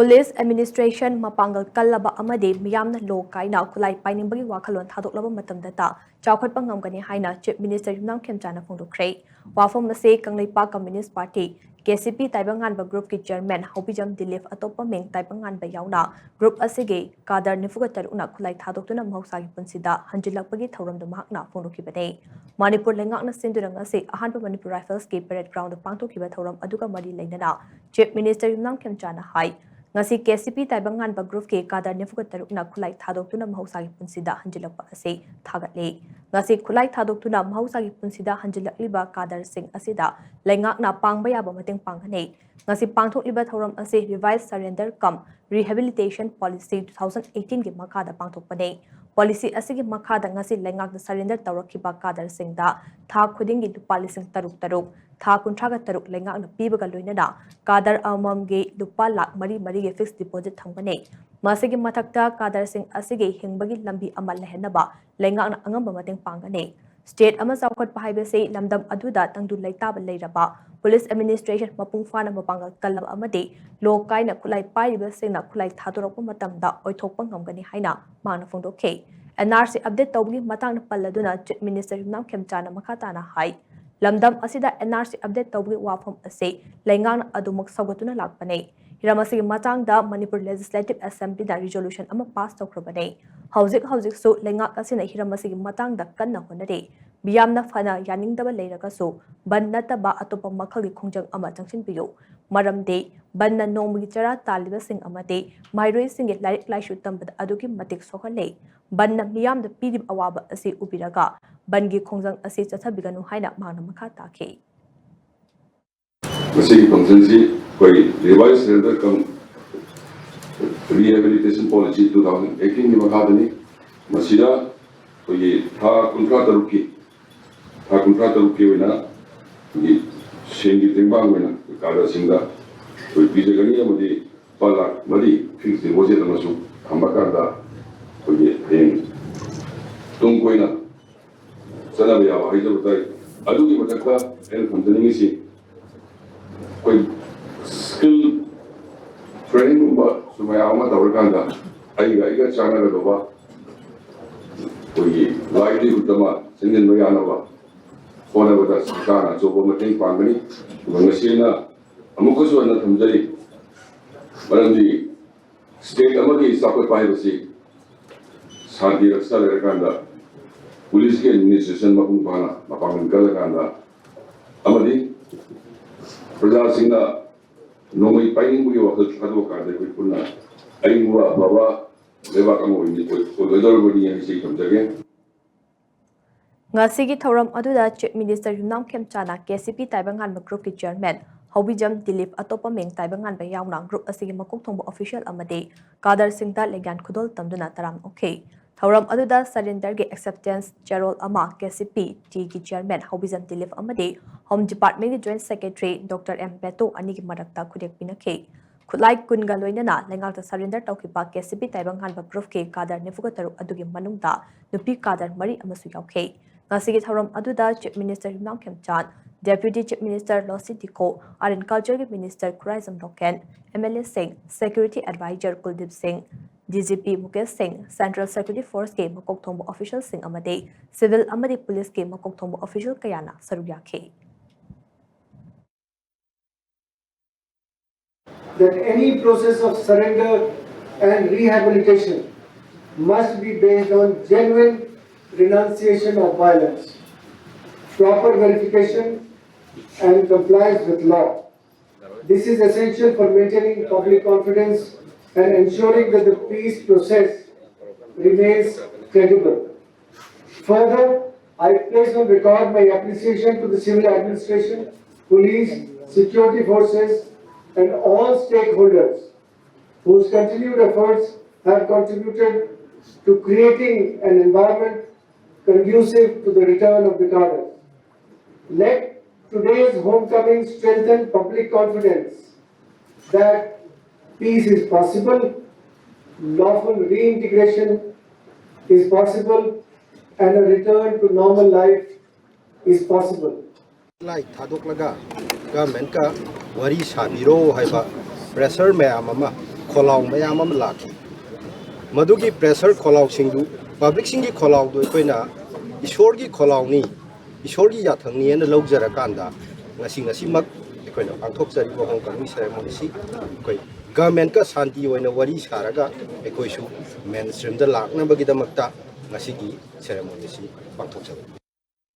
Police Administration mapangal kalaba amadi miyamna law kaina kulai painimbagi wakhalon thadoklaba matamdata chawkhatpa ngamgani haina Chief Minister Yumnam Khemchana phongdokre wafam ase Kanglaipa Communist Party KCP Taibanganba Group ki Chairman Hobijam Dilip atopa meng Taibanganba yauna Group asige kadar nifugataruna kulai thadoktuna mahausa gi punsida hanjilakpagi thauramda mahakna phongdokibane Manipur lengakna sindurang ase ahanba Manipur Rifles ki parade ground pangthokiba thauram aduga mari leinana Chief Minister Yumnam Khemchana hai ngasi KCP Taibanganba Group ke kadar nifugataruna khulai thadoktuna mahausa gi punsida hanjilakpa ase thagatle ngasi khulai thadoktuna mahausa gi punsida hanjilakliba kadar sing asida lengakna pangba yaba mateng panghane ngasi pangthokliba thoram ase revised surrender cum Rehabilitation Policy 2018 gi makhada pangthokpane policy asigi makhada ngasi lengakna surrender tawrakiba kadar singda tha khudingi lupa lising taruk tha kunthraga taruk lengakna pibaga loinana kadar amamge lupa lakh mari ge fixed deposit thambane masigi mathakta kadar sing asigi hingbagi lambi amal lehenaba lengakna angamba mateng pangane state ama saukhat pahaibe sei lamdam aduda tangdu leitaba leiraba police administration mapung fana mapangal kalab amade lokaina khulai paiba singna khulai thadorokpa matamda oithokpa ngamgani haina mangna phongdokhe NRC update tawgi matangna palladuna Chief Minister Yumnam Khemchana makhatana hai lamdam asida NRC update tawgi wafam ase lengangna adumak sagatuna lakpane hiramasi matangda Manipur Legislative Assembly da resolution ama pass tawkrabane hauzik su lengak asina hiramasi matangda kanna honare biyamna fana yaningdaba leirakasu bannata ba atopa makhagi khongjang ama changsin biyo maramde banna nongmi chara taliba sing amate mairoi singe larik laishu tambada aduki matik sokhale banna miyamda pidib awaba ase ubiraga bangi khongjang ase chathabiganu haina mangna makha takhe masi consensi koi revised surrender cum Rehabilitation Policy 2018 ni makadani masida koi tha kuntra taruki wena ni sengi timbang wena kada singa koi bijagani amadi pala mari fixed deposit amasu ambakanda koi heng tung koina sana biya haija batai adugi matakka el khamdani si koi skill training ba sumaya ama tawrkanda aiga chana ga doba koi livelihood dama singin bayana ba kona bata sikana jobo mateng pangani bangasina amukasu na thamjari marandi state amagi support pahibasi shanti raksa lerakanda police ke administration mapung pana mapangan galakanda amadi praja singna nomai paining bugi waktu khadu kande koi punna aingwa baba leba kamo ni koi ledor bodi yang sei thamjage ngasigi thoram aduda Chief Minister Yumnam Khemchana KCP Taibanganba Group ki Chairman Hobijam Dilip atopa meng Taibanganba yauna group asigi makok thongba official amade kadar singda legyan khudol tamduna taram okay thoram aduda surrender ge acceptance charol ama KCP T ki Chairman Hobijam Dilip amade Home Department ki Joint Secretary Dr. M Beto ani ki marakta khudek pinakhe khulai kunga loinana lengakta surrender tawkipa KCP Taibanganba Group ke kadar nifuga taruk adugi manungda nupi kadar mari amasu yaukhe ngasigi thoram aduda Chief Minister Yumnam Khemchan Deputy Chief Minister Losi Diko Art Culture Minister Kuraizam Loken MLA Singh Security Advisor Kuldip Singh DGP Mukesh Singh Central Security Force ke makok thongba official Singh amade civil amade police ke makok thongba official kayana saruyakhe that any process of surrender and rehabilitation must be based on genuine renunciation of violence, proper verification and compliance with law. This is essential for maintaining public confidence and ensuring that the peace process remains credible. Further, I place on record my appreciation to the civil administration, police, security forces and all stakeholders whose continued efforts have contributed to creating an environment conducive to the return of the cadres. Let today's homecoming strengthen public confidence that peace is possible, lawful reintegration is possible, and a return to normal life is possible. Like Thadok Laga, government ka wari sabiro haiba pressure me amama खोलाव ma'am लाखी मधुगी pressure खोलाव सिंधु public सिंगी खोलाव दो कोइना ईश्वर की खोलावनी ईश्वर की याथंगनी एन लौजर कांदा ngasi ngasi mak koina angthok jari bo hong kong ceremony si koi government ka shanti oina wari saraga ekoi su mainstream da lakna bagi damakta ngasi gi ceremony si pangthok jari